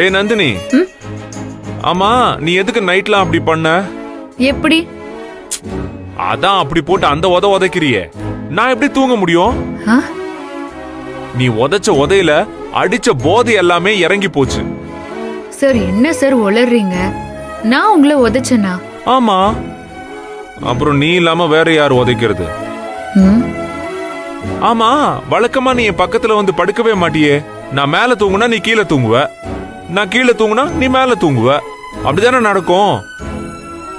ஏய் நந்தினி, ஆமா நீ எதுக்கு நைட்லாம் அப்படி பண்ண? எப்படி? அதான் அப்படி போட்டு அந்த உதைக்கிறியே, நான் எப்படி தூங்க முடியும்? நீ உதைச்ச உதையில அடிச்ச போதை எல்லாமே இறங்கி போச்சு. சார் என்ன சார் உளறீங்க? நான் உங்களை உதைச்சனா? ஆமா, அப்புறம் நீ இல்லாம வேற யார் உதைக்கிறது? ஆமா, வழக்கமா நீ என் பக்கத்துல வந்து படுக்கவே மாட்டியே. நான் மேல தூங்குனா நீ கீழே தூங்குவ, நான் கீழே தூங்குனா நீ மேல தூங்குவ, அப்படிதானே நடக்கும்?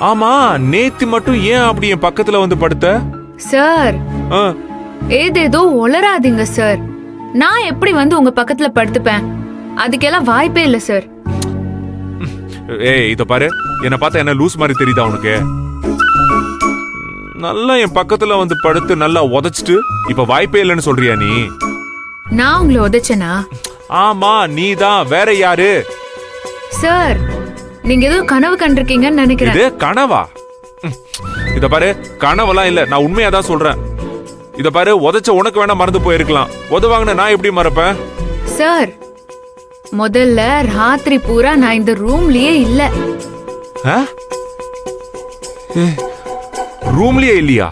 ஆமா, நேத்து மட்டும் ஏன் அப்படி என் பக்கத்துல வந்து படுத்த? சார் ஏதேதோ உளராதீங்க சார். நான் எப்படி வந்து உங்க பக்கத்துல படுத்துப்பேன்? அதுக்கெல்லாம் வாய்ப்பே இல்ல சார். ஏய் இத பாரு, என்ன பார்த்தா என்ன லூஸ் மாதிரி தெரியுதா உனக்கு? நல்லா என் பக்கத்துல வந்து படுத்து நல்லா உதைச்சிட்டு இப்ப வாய்ப்பே இல்லைன்னு சொல்றியா நீ? நான் உங்களை உதைச்சனா? ஆமா நீதான், வேற யாரு? சார் நீங்க ஏதோ கனவு கண்டிருக்கீங்கன்னு நினைக்கிறேன். இது கனவா? இத பாரு, கனவெல்லாம் இல்ல, நான் உண்மையாதான் சொல்றேன். இத பாரு, உதைச்ச உனக்கு வேணா மறந்து போயிருக்கலாம், உதவாங்கன்னு நான் எப்படி மறப்பேன்? சார் முதல்ல ராத்திரி பூரா நான் இந்த ரூம்லயே இல்ல. ரூம்லயே இல்லையா?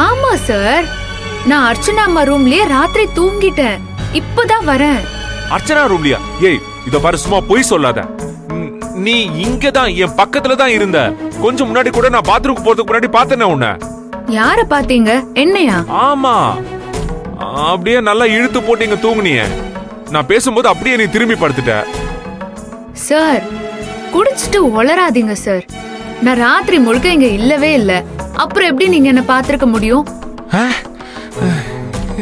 ஆமா சார், நான் அர்ச்சனா அம்மா ரூம்லயே ராத்திரி தூங்கிட்டேன். இப்பதான் வரேன். அர்ச்சனா ரூம்லயா? ஏய் இத பாரு, சும்மா பொய் சொல்லாத. நீ இங்கதான் என் பக்கத்துல தான் இருந்த. கொஞ்சம் முன்னாடி கூட நான் பாத்ரூம் போறதுக்கு முன்னாடி பார்த்தேனே உன்னை. யார பாத்தீங்க? என்னையா? ஆமா, அப்படியே நல்லா இழுத்து போட்டு இங்க தூங்குனியே. நான் பேசும்போது அப்படியே நீ திரும்பி படுத்துட்ட. சார் குடிச்சிட்டு உளராதீங்க சார். நான் ராத்திரி முழுக்க இங்க இல்லவே இல்ல. அப்புறம் எப்படி நீங்க என்ன பாத்திருக்க முடியும்?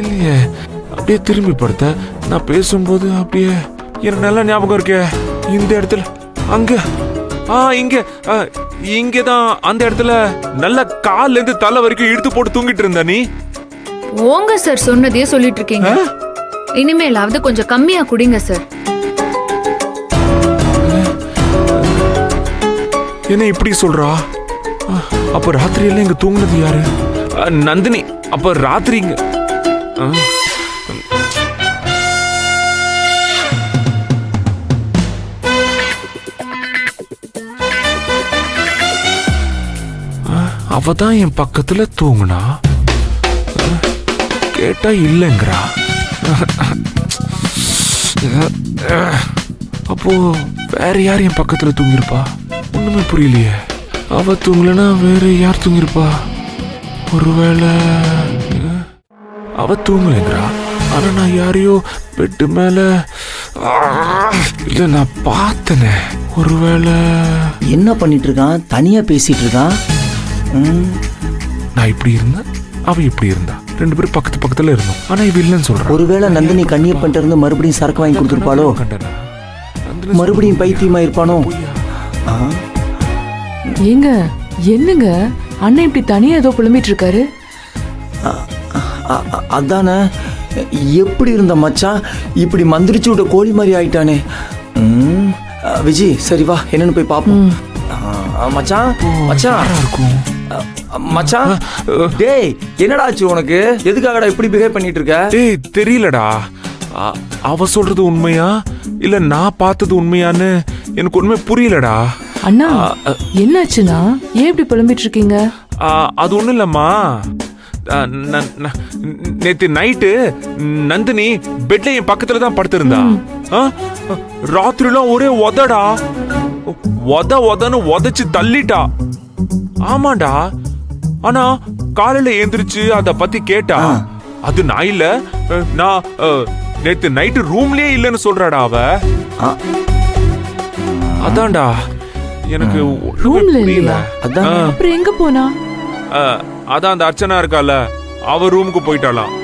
இல்லையே, அப்படியே திரும்பி படுத்த. நான் பேசும்போது அப்படியே எனக்கு நல்ல ஞாபகம் இருக்கே. இந்த இடத்துல, அங்க இங்க இங்கதான், அந்த இடத்துல நல்ல கால்ல இருந்து தலை வரைக்கும் இழுத்து போட்டு தூங்கிட்டு இருந்த நீ. ஓங்க சார், சொன்னதையே சொல்லிட்டு இருக்கீங்க. இனிமேலாவது கொஞ்சம் கம்மியா குடிங்க சார். என்ன இப்படி சொல்றா? அப்ப ராத்திரியில இங்க தூங்குனது யாரு? நந்தினி. அப்ப ராத்திரி இங்க அவதான் என் பக்கத்துல தூங்குனா. கேட்டா இல்லைங்கிறா. அப்போ வேற யார் என் பக்கத்துல தூங்கிருப்பா? ஒண்ணுமே புரியலையே. அவ தூங்கலனா வேற யார் தூங்கிருப்பா? ஒருவேளை அவ தூங்கலைங்கிறா, ஆனா நான் யாரையோ பெட்டு மேல இல்ல நான் பார்த்தனே. ஒருவேளை என்ன பண்ணிட்டு இருக்கான்? தனியா பேசிட்டு இருக்கான். நான் இப்படி இருந்தேன், அவ இப்படி இருந்தா, ரெண்டு பேரும் பக்கத்து பக்கத்துல இருந்தோம். ஆனா இவ இல்லைன்னு சொல்றான். ஒருவேளை நந்தினி கண்ணியப்பன்ட்டு இருந்து மறுபடியும் சரக்கு வாங்கி கொடுத்துருப்பாளோ? மறுபடியும் பைத்தியமா இருப்பானோ? ஏங்க என்னங்க அண்ணன் இப்படி தனியா ஏதோ புலம்பிட்டு இருக்காரு? அதானே, எப்படி இருந்த மச்சான் இப்படி மந்திரிச்சு விட்ட கோழி மாதிரி ஆயிட்டானே. விஜி சரி வா, என்னன்னு போய் பாப்போம். மச்சான் மச்சான் இருக்கும். மச்சான், டேய் என்னடா ஆச்சு உனக்கு? எதுக்காகடா இப்படி பிஹேவ் பண்ணிட்டு இருக்க? டேய் தெரியலடா, அவ சொல்றது உண்மையா இல்ல நான் பார்த்தது உண்மையான்னு எனக்கு ஒண்ணுமே புரியலடா. அண்ணா என்னாச்சுன்னா ஏன் இப்படி புலம்பிட்டு இருக்கீங்க? அது ஒண்ணும் இல்லம்மா, நேத்து நைட்டு நந்தினி பெட்ல என் பக்கத்துல தான் படுத்திருந்தா. ராத்திரிலாம் ஒரே உதடா, உதன்னு உதைச்சு தள்ளிட்டா. ஆமாண்டா, ஆனா காலையில எந்திரிச்சு அத பத்தி கேட்டா அது நான் இல்ல, நான் நேத்து நைட்டு ரூம்லயே இல்லன்னு சொல்றாடா அவ. அதான்டா எனக்கு ரூம்ல இல்லையா? அப்புறம் எங்க போனா? அதான் அந்த அர்ச்சனா இருக்கால, அவ ரூமுக்கு போயிட்டாளாம்.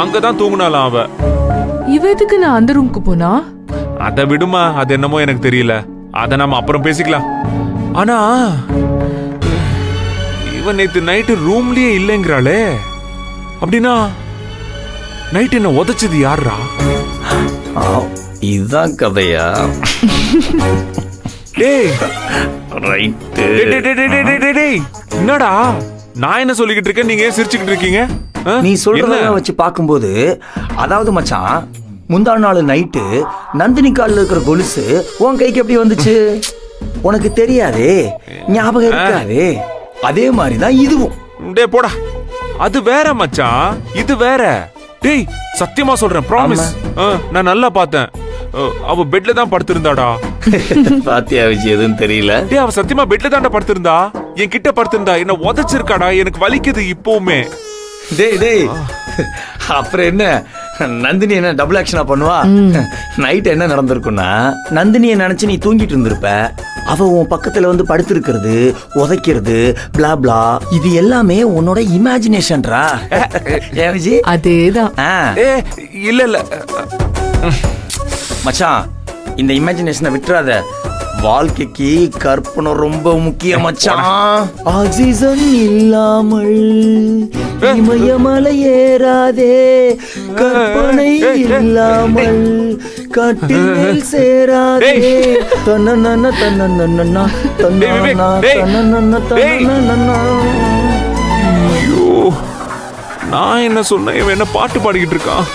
அங்கதான் தூங்குனாலாம் அவ. இவ எதுக்கு நான் அந்த ரூமுக்கு போனா? அத விடுமா, அது என்னமோ எனக்கு தெரியல, அத நாம அப்புறம் பேசிக்கலாம். ஆனா இவன் நேத்து நைட்டு ரூம்லயே இல்லைங்கிறாளே, அப்படின்னா நைட் என்ன உதைச்சது யாரா? இதுதான் கதையா? டேய் ரைட். டேய் என்னடா நான் என்ன சொல்லிக்கிட்டு இருக்கேன், நீங்க ஏன் சிரிச்சுக்கிட்டு இருக்கீங்க? நீ என்ன? சொல்றதெல்லாம் வச்சு பார்க்கும்போது, அதாவது மச்சான், முந்தா நாள் நைட்டு நந்தினி காலில் இருக்கிற கொலுசு உன் கைக்கு எப்படி வந்துச்சு? உனக்கு தெரியாதே, ஞாபகம் இருக்காதே. அதே மாதிரி தான் இதுவும். டேய் போடா, அது வேற மச்சான், இது வேற. டேய் சத்தியமா சொல்றேன், ப்ராமிஸ். நான் நல்லா பார்த்தேன். அவ பெட்ல தான் படுத்திருந்தாடா. பாத்தியா விஜய், எதுவும் தெரியல. டேய் அவ சத்தியமா பெட்ல தான்டா படுத்திருந்தா, என் கிட்ட படுத்திருந்தா. என்ன உதைச்சிருக்காடா, எனக்கு வலிக்குது இப்பவுமே. டேய் அப்புறம் என்ன, நந்தினி என்ன டபுள் ஆக்ஷனா பண்ணுவா? நைட் என்ன நடந்திருக்குன்னா, நந்தினியை நினைச்சு நீ தூங்கிட்டு இருந்திருப்ப. அவ உன் பக்கத்துல வந்து படுத்திருக்கிறது, உதைக்கிறது, பிளா பிளா, இது எல்லாமே உன்னோட இமேஜினேஷன்ரா. ஏன் விஜி? அதேதான். இல்ல மச்சான், இந்த இமேஜினேஷனை விட்டுறாத. வாழ்க்கைக்கு கற்பனை ரொம்ப முக்கியம் மச்சான். ஆக்சிஜன் இல்லாமல் இமயமலை ஏறாதே, கற்பனை இல்லாமல் கட்டில் சேராதே. தன்னன தன்னன தன்னன தன்னன தன்னன. ஐயோ, நான் என்ன சொன்னேன், இவன் என்ன பாட்டு பாடிக்கிட்டு இருக்கான்.